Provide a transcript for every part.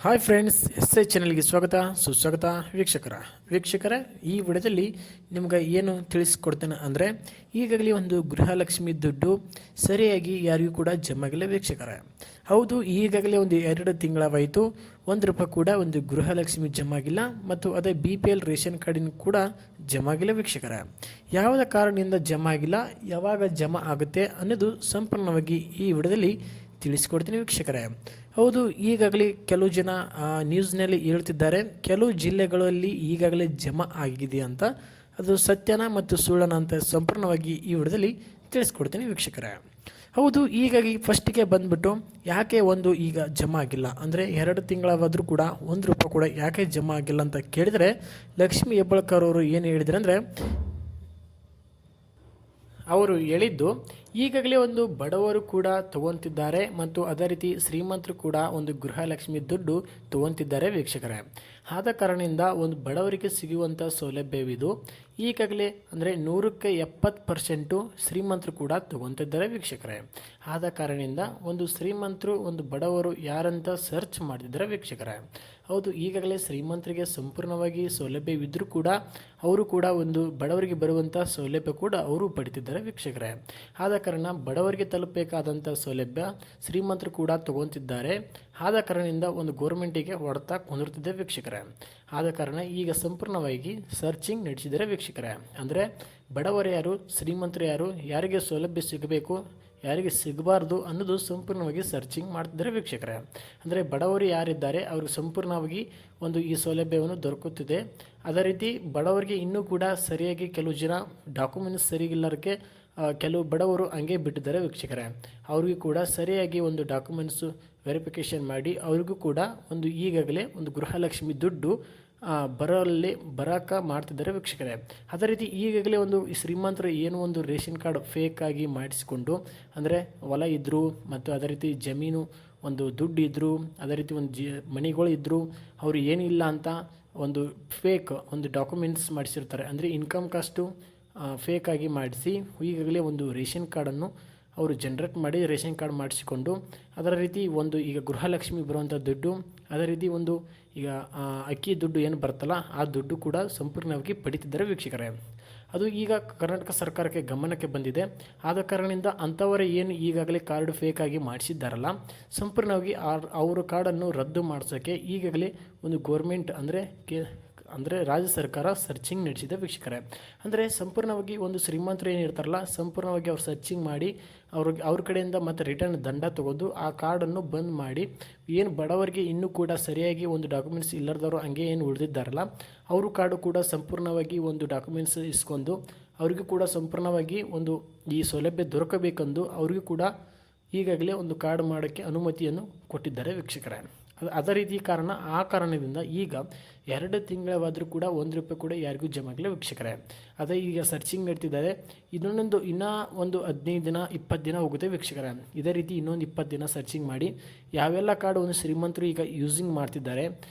Hi friends, S ಚಾನಲ್ಗೆ ಸ್ವಾಗತ ಸುಸ್ವಾಗತ. ವೀಕ್ಷಕರ ಈ ವಿಡಿಯೋದಲ್ಲಿ ನಿಮ್ಗೆ ಏನು ತಿಳಿಸ್ಕೊಡ್ತೇನೆ ಅಂದರೆ, ಈಗಾಗಲೇ ಒಂದು ಗೃಹಲಕ್ಷ್ಮಿ ದುಡ್ಡು ಸರಿಯಾಗಿ ಯಾರಿಗೂ ಕೂಡ ಜಮಾ ಆಗಿಲ್ಲ ವೀಕ್ಷಕರ. ಹೌದು, ಈಗಾಗಲೇ ಒಂದು 2 ತಿಂಗಳಾಯಿತು, ₹1 ಕೂಡ ಒಂದು ಗೃಹಲಕ್ಷ್ಮಿ ಜಮಾ ಆಗಿಲ್ಲ ಮತ್ತು ಅದೇ BPL ರೇಷನ್ ಕಾರ್ಡಿನ ಕೂಡ ಜಮಾ ಆಗಿಲ್ಲ ವೀಕ್ಷಕರ. ಯಾವುದೇ ಕಾರಣದಿಂದ ಜಮಾ ಆಗಿಲ್ಲ, ಯಾವಾಗ ಜಮಾ ಆಗುತ್ತೆ ಅನ್ನೋದು ಸಂಪೂರ್ಣವಾಗಿ ಈ ವಿಡಿಯೋದಲ್ಲಿ ತಿಳಿಸ್ಕೊಡ್ತೀನಿ ವೀಕ್ಷಕರೇ. ಹೌದು, ಈಗಾಗಲೇ ಕೆಲವು ಜನ ನ್ಯೂಸ್ನಲ್ಲಿ ಹೇಳ್ತಿದ್ದಾರೆ ಕೆಲವು ಜಿಲ್ಲೆಗಳಲ್ಲಿ ಈಗಾಗಲೇ ಜಮಾ ಆಗಿದೆ ಅಂತ. ಅದು ಸತ್ಯನ ಮತ್ತು ಸುಳ್ಳನ ಅಂತ ಸಂಪೂರ್ಣವಾಗಿ ಈ ವಿಡಿಯೋದಲ್ಲಿ ತಿಳಿಸ್ಕೊಡ್ತೀನಿ ವೀಕ್ಷಕರೇ. ಹೌದು, ಹೀಗಾಗಿ ಫಸ್ಟಿಗೆ ಬಂದುಬಿಟ್ಟು ಯಾಕೆ ಒಂದು ಈಗ ಜಮಾ ಆಗಿಲ್ಲ ಅಂದರೆ 2 ತಿಂಗಳಾದರೂ ಕೂಡ ₹1 ಕೂಡ ಯಾಕೆ ಜಮಾ ಆಗಿಲ್ಲ ಅಂತ ಕೇಳಿದರೆ, ಲಕ್ಷ್ಮೀ ಹೆಬ್ಬಾಳ್ಕರ್ ಅವರು ಏನು ಹೇಳಿದ್ದಾರೆ ಅಂದರೆ, ಅವರು ಹೇಳಿದ್ದು ಈಗಾಗಲೇ ಒಂದು ಬಡವರು ಕೂಡ ತಗೊತಿದ್ದಾರೆ ಮತ್ತು ಅದೇ ರೀತಿ ಶ್ರೀಮಂತರು ಕೂಡ ಒಂದು ಗೃಹಲಕ್ಷ್ಮಿ ದುಡ್ಡು ತಗೊತಿದ್ದಾರೆ ವೀಕ್ಷಕರೇ. ಆದ ಕಾರಣದಿಂದ ಒಂದು ಬಡವರಿಗೆ ಸಿಗುವಂಥ ಸೌಲಭ್ಯವಿದು. ಈಗಾಗಲೇ ಅಂದರೆ 100ಕ್ಕೆ 70% ಶ್ರೀಮಂತರು ಕೂಡ ತಗೊತಿದ್ದಾರೆ ವೀಕ್ಷಕರೇ. ಆದ ಕಾರಣದಿಂದ ಒಂದು ಶ್ರೀಮಂತರು ಒಂದು ಬಡವರು ಯಾರಂತ ಸರ್ಚ್ ಮಾಡ್ತಿದ್ದಾರೆ ವೀಕ್ಷಕರೇ. ಹೌದು, ಈಗಾಗಲೇ ಶ್ರೀಮಂತರಿಗೆ ಸಂಪೂರ್ಣವಾಗಿ ಸೌಲಭ್ಯವಿದ್ದರೂ ಕೂಡ ಅವರು ಕೂಡ ಒಂದು ಬಡವರಿಗೆ ಬರುವಂಥ ಸೌಲಭ್ಯ ಕೂಡ ಅವರು ಪಡಿತಿದ್ದಾರೆ ವೀಕ್ಷಕರೇ. ಆದ ಕಾರಣ ಬಡವರಿಗೆ ತಲುಪಬೇಕಾದಂಥ ಸೌಲಭ್ಯ ಶ್ರೀಮಂತರು ಕೂಡ ತಗೊತಿದ್ದಾರೆ. ಆದ ಕಾರಣದಿಂದ ಒಂದು ಗೋರ್ಮೆಂಟಿಗೆ ಹೊಡೆತ ಕುಂದಿರ್ತಿದೆ ವೀಕ್ಷಕರೇ. ಆದ ಕಾರಣ ಈಗ ಸಂಪೂರ್ಣವಾಗಿ ಸರ್ಚಿಂಗ್ ನಡೆಸಿದರೆ ವೀಕ್ಷಕರೇ. ಅಂದರೆ ಬಡವರು ಯಾರು, ಶ್ರೀಮಂತರು ಯಾರು, ಯಾರಿಗೆ ಸೌಲಭ್ಯ ಸಿಗಬೇಕು, ಯಾರಿಗೆ ಸಿಗಬಾರ್ದು ಅನ್ನೋದು ಸಂಪೂರ್ಣವಾಗಿ ಸರ್ಚಿಂಗ್ ಮಾಡ್ತಿದ್ದಾರೆ ವೀಕ್ಷಕರೇ. ಅಂದರೆ ಬಡವರು ಯಾರಿದ್ದಾರೆ ಅವ್ರಿಗೆ ಸಂಪೂರ್ಣವಾಗಿ ಒಂದು ಈ ಸೌಲಭ್ಯವನ್ನು ದೊರಕುತ್ತಿದೆ. ಅದೇ ರೀತಿ ಬಡವರಿಗೆ ಇನ್ನೂ ಕೂಡ ಸರಿಯಾಗಿ ಕೆಲವು ಜನ ಡಾಕ್ಯುಮೆಂಟ್ಸ್ ಸರಿಗಿಲ್ಲರಕ್ಕೆ ಕೆಲವು ಬಡವರು ಹಂಗೆ ಬಿಟ್ಟಿದ್ದಾರೆ ವೀಕ್ಷಕರೇ. ಅವ್ರಿಗೂ ಕೂಡ ಸರಿಯಾಗಿ ಒಂದು ಡಾಕ್ಯುಮೆಂಟ್ಸು ವೆರಿಫಿಕೇಷನ್ ಮಾಡಿ ಅವ್ರಿಗೂ ಕೂಡ ಒಂದು ಈಗಾಗಲೇ ಒಂದು ಗೃಹಲಕ್ಷ್ಮಿ ದುಡ್ಡು ಬರೋಕ್ಕೆ ಮಾಡ್ತಿದ್ದಾರೆ ವೀಕ್ಷಕರೇ. ಅದೇ ರೀತಿ ಈಗಾಗಲೇ ಒಂದು ಶ್ರೀಮಂತರು ಏನು ಒಂದು ರೇಷನ್ ಕಾರ್ಡ್ ಫೇಕಾಗಿ ಮಾಡಿಸಿಕೊಂಡು, ಅಂದರೆ ಹೊಲ ಇದ್ದರು ಮತ್ತು ಅದೇ ರೀತಿ ಜಮೀನು ಒಂದು ದುಡ್ಡು ಇದ್ದರು, ಅದೇ ರೀತಿ ಒಂದು ಮನೆಗಳು ಇದ್ದರು, ಅವರು ಏನಿಲ್ಲ ಅಂತ ಒಂದು ಫೇಕ್ ಒಂದು ಡಾಕ್ಯುಮೆಂಟ್ಸ್ ಮಾಡಿಸಿರ್ತಾರೆ. ಅಂದರೆ ಇನ್ಕಮ್ ಕಾಸ್ಟು ಫೇಕಾಗಿ ಮಾಡಿಸಿ ಈಗಾಗಲೇ ಒಂದು ರೇಷನ್ ಕಾರ್ಡನ್ನು ಅವರು ಜನ್ರೇಟ್ ಮಾಡಿ ರೇಷನ್ ಕಾರ್ಡ್ ಮಾಡಿಸಿಕೊಂಡು ಅದರ ರೀತಿ ಒಂದು ಈಗ ಗೃಹಲಕ್ಷ್ಮಿ ಬರುವಂಥ ದುಡ್ಡು, ಅದೇ ರೀತಿ ಒಂದು ಈಗ ಅಕ್ಕಿ ದುಡ್ಡು ಏನು ಬರ್ತಲ್ಲ ಆ ದುಡ್ಡು ಕೂಡ ಸಂಪೂರ್ಣವಾಗಿ ಪಡಿತಿದ್ದಾರೆ ವೀಕ್ಷಕರೇ. ಅದು ಈಗ ಕರ್ನಾಟಕ ಸರ್ಕಾರಕ್ಕೆ ಗಮನಕ್ಕೆ ಬಂದಿದೆ. ಆದ ಕಾರಣದಿಂದ ಅಂಥವರೇ ಏನು ಈಗಾಗಲೇ ಕಾರ್ಡ್ ಫೇಕಾಗಿ ಮಾಡಿಸಿದ್ದಾರಲ್ಲ, ಸಂಪೂರ್ಣವಾಗಿ ಅವರ ಕಾರ್ಡನ್ನು ರದ್ದು ಮಾಡಿಸೋಕ್ಕೆ ಈಗಾಗಲೇ ಒಂದು ಗೋರ್ಮೆಂಟ್ ಅಂದರೆ ರಾಜ್ಯ ಸರ್ಕಾರ ಸರ್ಚಿಂಗ್ ನಡೆಸಿದೆ ವೀಕ್ಷಕರೇ. ಅಂದರೆ ಸಂಪೂರ್ಣವಾಗಿ ಒಂದು ಶ್ರೀಮಂತರು ಏನಿರ್ತಾರಲ್ಲ, ಸಂಪೂರ್ಣವಾಗಿ ಅವ್ರು ಸರ್ಚಿಂಗ್ ಮಾಡಿ ಅವ್ರ ಕಡೆಯಿಂದ ಮತ್ತು ರಿಟರ್ನ್ ದಂಡ ತಗೊಂಡು ಆ ಕಾರ್ಡನ್ನು ಬಂದ್ ಮಾಡಿ, ಏನು ಬಡವರಿಗೆ ಇನ್ನೂ ಕೂಡ ಸರಿಯಾಗಿ ಒಂದು ಡಾಕ್ಯುಮೆಂಟ್ಸ್ ಇಲ್ಲದವರು ಹಂಗೆ ಏನು ಉಳಿದಿದ್ದಾರಲ್ಲ, ಅವರು ಕಾರ್ಡು ಕೂಡ ಸಂಪೂರ್ಣವಾಗಿ ಒಂದು ಡಾಕ್ಯುಮೆಂಟ್ಸ್ ಇಸ್ಕೊಂಡು ಅವ್ರಿಗೂ ಕೂಡ ಸಂಪೂರ್ಣವಾಗಿ ಒಂದು ಈ ಸೌಲಭ್ಯ ದೊರಕಬೇಕೆಂದು ಅವ್ರಿಗೂ ಕೂಡ ಈಗಾಗಲೇ ಒಂದು ಕಾರ್ಡ್ ಮಾಡೋಕ್ಕೆ ಅನುಮತಿಯನ್ನು ಕೊಟ್ಟಿದ್ದಾರೆ ವೀಕ್ಷಕರೇ. ಅದೇ ರೀತಿ ಆ ಕಾರಣದಿಂದ ಈಗ 2 ತಿಂಗಳಾದರೂ ಕೂಡ ₹1 ಕೂಡ ಯಾರಿಗೂ ಜಮಾ ಆಗಿಲ್ಲ ವೀಕ್ಷಕರೇ. ಅದೇ ಈಗ ಸರ್ಚಿಂಗ್ ನಡೀತಿದ್ದಾರೆ. ಇನ್ನೂ ಒಂದು 15 ದಿನ 20 ದಿನ ಹೋಗುತ್ತೆ ವೀಕ್ಷಕರೇ. ಇದೇ ರೀತಿ ಇನ್ನೊಂದು 20 ದಿನ ಸರ್ಚಿಂಗ್ ಮಾಡಿ ಯಾವೆಲ್ಲ ಕಾರ್ಡ್ ಒಂದು ಶ್ರೀಮಂತರು ಈಗ ಯೂಸಿಂಗ್ ಮಾಡ್ತಿದ್ದಾರೆ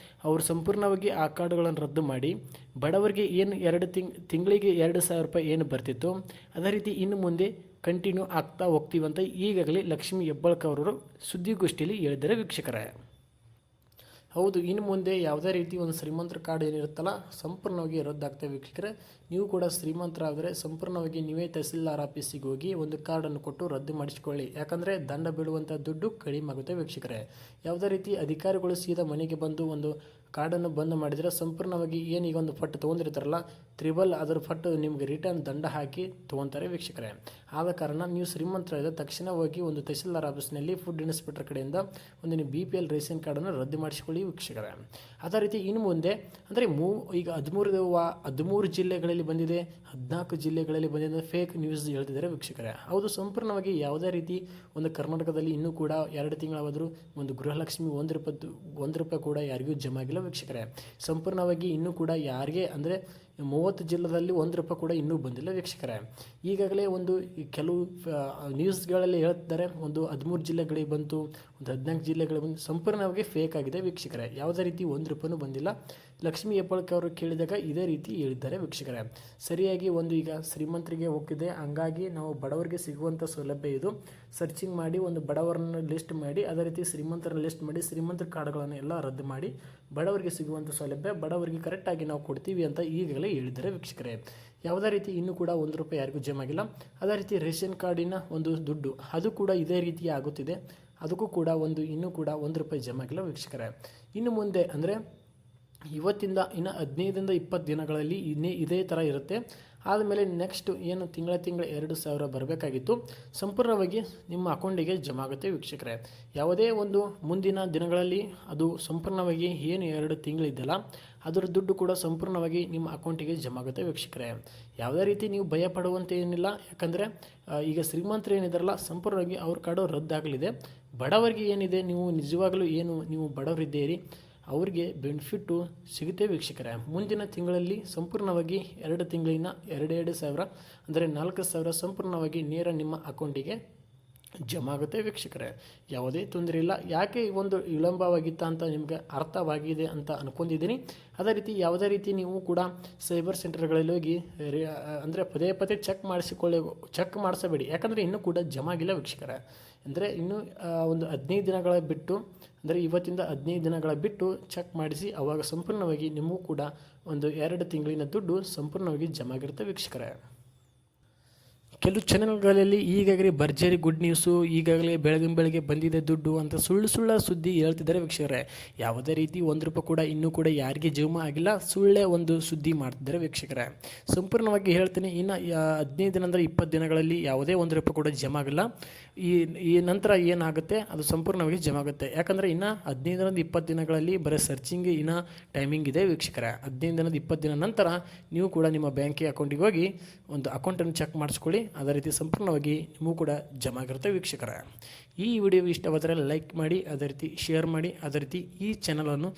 ಅವರು ಸಂಪೂರ್ಣವಾಗಿ ಆ ಕಾರ್ಡ್ಗಳನ್ನು ರದ್ದು ಮಾಡಿ ಬಡವರಿಗೆ ಏನು 2 ತಿಂಗಳಿಗೆ ₹2,000 ಏನು ಬರ್ತಿತ್ತು ಅದೇ ರೀತಿ ಇನ್ನು ಮುಂದೆ ಕಂಟಿನ್ಯೂ ಆಗ್ತಾ ಹೋಗ್ತೀವಂತ ಈಗಾಗಲೇ ಲಕ್ಷ್ಮೀ ಹೆಬ್ಬಾಳ್ಕರ್ ಅವರು ಸುದ್ದಿಗೋಷ್ಠಿಯಲ್ಲಿ ಹೇಳಿದ್ದಾರೆ ವೀಕ್ಷಕರೇ. ಹೌದು, ಇನ್ನು ಮುಂದೆ ಯಾವುದೇ ರೀತಿ ಒಂದು ಶ್ರೀಮಂತರ ಕಾರ್ಡ್ ಏನಿರುತ್ತಲ್ಲ ಸಂಪೂರ್ಣವಾಗಿ ರದ್ದಾಗ್ತವೆ ವೀಕ್ಷಕರೇ. ನೀವು ಕೂಡ ಶ್ರೀಮಂತರಾದರೆ ಸಂಪೂರ್ಣವಾಗಿ ನೀವೇ ತಹಸೀಲ್ದಾರ್ ಆಫೀಸಿಗೆ ಹೋಗಿ ಒಂದು ಕಾರ್ಡನ್ನು ಕೊಟ್ಟು ರದ್ದು ಮಾಡಿಸಿಕೊಳ್ಳಿ. ಯಾಕಂದರೆ ದಂಡ ಬೀಳುವಂಥ ದುಡ್ಡು ಕಡಿಮೆ ಆಗುತ್ತೆ ವೀಕ್ಷಕರೇ. ಯಾವುದೇ ರೀತಿ ಅಧಿಕಾರಿಗಳು ಸೀದಾ ಮನೆಗೆ ಬಂದು ಒಂದು ಕಾರ್ಡನ್ನು ಬಂದ್ ಮಾಡಿದರೆ ಸಂಪೂರ್ಣವಾಗಿ ಏನೀಗ ಒಂದು ಪಟ್ಟು ತೊಗೊಂಡಿರ್ತಾರಲ್ಲ ತ್ರಿಬಲ್ ಅದರ ಪಟ್ಟು ನಿಮಗೆ ರಿಟರ್ನ್ ದಂಡ ಹಾಕಿ ತೊಗೊತಾರೆ ವೀಕ್ಷಕರೇ. ಆದ ಕಾರಣ ನೀವು ಶ್ರೀಮಂತರಾದ ತಕ್ಷಣ ಹೋಗಿ ಒಂದು ತಹಸೀಲ್ದಾರ್ ಆಫೀಸ್ನಲ್ಲಿ ಫುಡ್ ಇನ್ಸ್ಪೆಕ್ಟರ್ ಕಡೆಯಿಂದ ಒಂದು ನೀವು BPL ರೇಷನ್ ಕಾರ್ಡನ್ನು ರದ್ದು ಮಾಡಿಸಿಕೊಳ್ಳಿ ವೀಕ್ಷಕರೇ. ಅದೇ ರೀತಿ ಇನ್ನು ಮುಂದೆ ಅಂದರೆ ಈಗ 13 ಜಿಲ್ಲೆಗಳಲ್ಲಿ ಬಂದಿದೆ, 14 ಜಿಲ್ಲೆಗಳಲ್ಲಿ ಬಂದಿದೆ ಫೇಕ್ ನ್ಯೂಸ್ ಹೇಳ್ತಿದ್ದಾರೆ ವೀಕ್ಷಕರೇ. ಹೌದು, ಸಂಪೂರ್ಣವಾಗಿ ಯಾವುದೇ ರೀತಿ ಒಂದು ಕರ್ನಾಟಕದಲ್ಲಿ ಇನ್ನೂ ಕೂಡ 2 ತಿಂಗಳಾದರೂ ಒಂದು ಗೃಹಲಕ್ಷ್ಮಿ ₹1 ಕೂಡ ಯಾರಿಗೂ ಜಮಾ ಆಗಿಲ್ಲ ವೀಕ್ಷಕರೇ. ಸಂಪೂರ್ಣವಾಗಿ ಇನ್ನೂ ಕೂಡ ಯಾರಿಗೆ ಅಂದರೆ 30 ಜಿಲ್ಲೆಯಲ್ಲಿ ₹1 ಕೂಡ ಇನ್ನೂ ಬಂದಿಲ್ಲ ವೀಕ್ಷಕರೇ. ಈಗಾಗಲೇ ಒಂದು ಕೆಲವು ನ್ಯೂಸ್ಗಳಲ್ಲಿ ಹೇಳ್ತಿದ್ದಾರೆ ಒಂದು 13 ಜಿಲ್ಲೆಗಳಿಗೆ ಬಂತು, ಒಂದು 14 ಜಿಲ್ಲೆಗಳು ಬಂದು ಸಂಪೂರ್ಣವಾಗಿ ಫೇಕ್ ಆಗಿದೆ ವೀಕ್ಷಕರೇ. ಯಾವುದೇ ರೀತಿ ಒಂದು ರೂಪಾಯಿನೂ ಬಂದಿಲ್ಲ. ಲಕ್ಷ್ಮೀ ಹೆಬ್ಬಾಳ್ಕರ್ ಅವರು ಕೇಳಿದಾಗ ಇದೇ ರೀತಿ ಹೇಳಿದ್ದಾರೆ ವೀಕ್ಷಕರೇ. ಸರಿಯಾಗಿ ಒಂದು ಈಗ ಶ್ರೀಮಂತರಿಗೆ ಹೋಗಿದೆ, ಹಂಗಾಗಿ ನಾವು ಬಡವರಿಗೆ ಸಿಗುವಂಥ ಸೌಲಭ್ಯ ಇದು. ಸರ್ಚಿಂಗ್ ಮಾಡಿ ಒಂದು ಬಡವರನ್ನು ಲಿಸ್ಟ್ ಮಾಡಿ, ಅದೇ ರೀತಿ ಶ್ರೀಮಂತರನ್ನ ಲಿಸ್ಟ್ ಮಾಡಿ, ಶ್ರೀಮಂತರ ಕಾರ್ಡ್ಗಳನ್ನು ಎಲ್ಲ ರದ್ದು ಮಾಡಿ ಬಡವರಿಗೆ ಸಿಗುವಂಥ ಸೌಲಭ್ಯ ಬಡವರಿಗೆ ಕರೆಕ್ಟಾಗಿ ನಾವು ಕೊಡ್ತೀವಿ ಅಂತ ಈಗಾಗಲೇ ಹೇಳಿದ್ದಾರೆ ವೀಕ್ಷಕರೇ. ಯಾವುದೇ ರೀತಿ ಇನ್ನೂ ಕೂಡ 1 ರೂಪಾಯಿ ಯಾರಿಗೂ ಜಮಾ ಆಗಿಲ್ಲ. ಅದೇ ರೀತಿ ರೇಷನ್ ಕಾರ್ಡಿನ ಒಂದು ದುಡ್ಡು ಅದು ಕೂಡ ಇದೇ ರೀತಿ ಆಗುತ್ತಿದೆ, ಅದಕ್ಕೂ ಕೂಡ ಇನ್ನೂ ಕೂಡ 1 ರೂಪಾಯಿ ಜಮಾ ಆಗಿಲ್ಲ ವೀಕ್ಷಕರೇ. ಇನ್ನು ಮುಂದೆ ಅಂದರೆ ಇವತ್ತಿಂದ ಇನ್ನು 15ರಿಂದ 20 ದಿನಗಳಲ್ಲಿ ಇದೇ ಥರ ಇರುತ್ತೆ. ಆದಮೇಲೆ ನೆಕ್ಸ್ಟ್ ಏನು ತಿಂಗಳ 2,000 ಬರಬೇಕಾಗಿತ್ತು ಸಂಪೂರ್ಣವಾಗಿ ನಿಮ್ಮ ಅಕೌಂಟಿಗೆ ಜಮಾ ಆಗುತ್ತೆ ವೀಕ್ಷಕರೇ. ಯಾವುದೇ ಒಂದು ಮುಂದಿನ ದಿನಗಳಲ್ಲಿ ಅದು ಸಂಪೂರ್ಣವಾಗಿ ಏನು 2 ತಿಂಗಳಿದ್ದಲ್ಲ ಅದರ ದುಡ್ಡು ಕೂಡ ಸಂಪೂರ್ಣವಾಗಿ ನಿಮ್ಮ ಅಕೌಂಟಿಗೆ ಜಮಾ ಆಗುತ್ತೆ ವೀಕ್ಷಕರೇ. ಯಾವುದೇ ರೀತಿ ನೀವು ಭಯ ಪಡುವಂತೆ ಏನಿಲ್ಲ, ಯಾಕಂದರೆ ಈಗ ಶ್ರೀಮಂತರು ಏನಿದಾರಲ್ಲ ಸಂಪೂರ್ಣವಾಗಿ ಅವ್ರ ಕಾರ್ಡು ರದ್ದಾಗಲಿದೆ. ಬಡವರಿಗೆ ಏನಿದೆ, ನೀವು ನಿಜವಾಗಲೂ ನೀವು ಬಡವರಿದ್ದೀರಿ ಅವ್ರಿಗೆ ಬೆನಿಫಿಟ್ಟು ಸಿಗುತ್ತೆ ವೀಕ್ಷಕರೇ. ಮುಂದಿನ ತಿಂಗಳಲ್ಲಿ ಸಂಪೂರ್ಣವಾಗಿ 2 ತಿಂಗಳಿನ 2,000 ಅಂದರೆ 4,000 ಸಂಪೂರ್ಣವಾಗಿ ನೇರ ನಿಮ್ಮ ಅಕೌಂಟಿಗೆ ಜಮಾ ಆಗುತ್ತೆ ವೀಕ್ಷಕರೇ. ಯಾವುದೇ ತೊಂದರೆ ಇಲ್ಲ. ಯಾಕೆ ಒಂದು ವಿಳಂಬವಾಗಿತ್ತ ಅಂತ ನಿಮಗೆ ಅರ್ಥವಾಗಿದೆ ಅಂತ ಅನ್ಕೊಂಡಿದ್ದೀನಿ. ಅದೇ ರೀತಿ ಯಾವುದೇ ರೀತಿ ನೀವು ಕೂಡ ಸೈಬರ್ ಸೆಂಟರ್ಗಳಲ್ಲಿ ಹೋಗಿ ಅಂದರೆ ಪದೇ ಚೆಕ್ ಮಾಡಿಸಬೇಡಿ, ಯಾಕಂದರೆ ಇನ್ನೂ ಕೂಡ ಜಮಾ ಆಗಿಲ್ಲ ವೀಕ್ಷಕರೇ. ಅಂದರೆ ಇನ್ನೂ ಒಂದು 15 ದಿನಗಳ ಬಿಟ್ಟು, ಅಂದರೆ ಇವತ್ತಿಂದ 15 ದಿನಗಳ ಬಿಟ್ಟು ಚೆಕ್ ಮಾಡಿಸಿ, ಆವಾಗ ಸಂಪೂರ್ಣವಾಗಿ ನಿಮಗೂ ಕೂಡ ಒಂದು 2 ತಿಂಗಳಿನ ದುಡ್ಡು ಸಂಪೂರ್ಣವಾಗಿ ಜಮಾ ಆಗಿರುತ್ತೆ ವೀಕ್ಷಕರೇ. ಕೆಲವು ಚಾನೆಲ್ಗಳಲ್ಲಿ ಈಗಾಗಲೇ ಭರ್ಜರಿ ಗುಡ್ ನ್ಯೂಸು, ಈಗಾಗಲೇ ಬೆಳಗ್ಗೆ ಬಂದಿದೆ ದುಡ್ಡು ಅಂತ ಸುಳ್ಳು ಸುದ್ದಿ ಹೇಳ್ತಿದ್ದಾರೆ ವೀಕ್ಷಕರೇ. ಯಾವುದೇ ರೀತಿ 1 ರೂಪಾಯಿ ಕೂಡ ಇನ್ನೂ ಕೂಡ ಯಾರಿಗೆ ಜಮಾ ಆಗಿಲ್ಲ, ಸುಳ್ಳೇ ಒಂದು ಸುದ್ದಿ ಮಾಡ್ತಿದ್ದಾರೆ ವೀಕ್ಷಕರೇ. ಸಂಪೂರ್ಣವಾಗಿ ಹೇಳ್ತೀನಿ, ಇನ್ನು 15 ದಿನ ಅಂದರೆ 20 ದಿನಗಳಲ್ಲಿ ಯಾವುದೇ 1 ರೂಪಾಯಿ ಕೂಡ ಜಮಾ ಆಗಿಲ್ಲ. ಈ ನಂತರ ಏನಾಗುತ್ತೆ ಅದು ಸಂಪೂರ್ಣವಾಗಿ ಜಮಾ ಆಗುತ್ತೆ. ಯಾಕಂದರೆ ಇನ್ನು 15ರಿಂದ 20 ದಿನಗಳಲ್ಲಿ ಬರೀ ಸರ್ಚಿಂಗ್ ಇನ್ನು ಟೈಮಿಂಗ್ ಇದೆ ವೀಕ್ಷಕರೇ. 15ರಿಂದ 20 ದಿನ ನಂತರ ನೀವು ಕೂಡ ನಿಮ್ಮ ಬ್ಯಾಂಕಿಗೆ ಅಕೌಂಟಿಗೆ ಹೋಗಿ ಒಂದು ಅಕೌಂಟನ್ನು ಚೆಕ್ ಮಾಡಿಸ್ಕೊಳ್ಳಿ. ಅದೇ ರೀತಿ ಸಂಪೂರ್ಣವಾಗಿ ನಿಮಗೂ ಕೂಡ ಜಮಾ ಆಗಿರುತ್ತೆ ವೀಕ್ಷಕರೇ. ಈ ವಿಡಿಯೋ ಇಷ್ಟವಾದರೆ ಲೈಕ್ ಮಾಡಿ, ಅದೇ ರೀತಿ ಶೇರ್ ಮಾಡಿ, ಅದೇ ರೀತಿ ಈ ಚಾನಲನ್ನು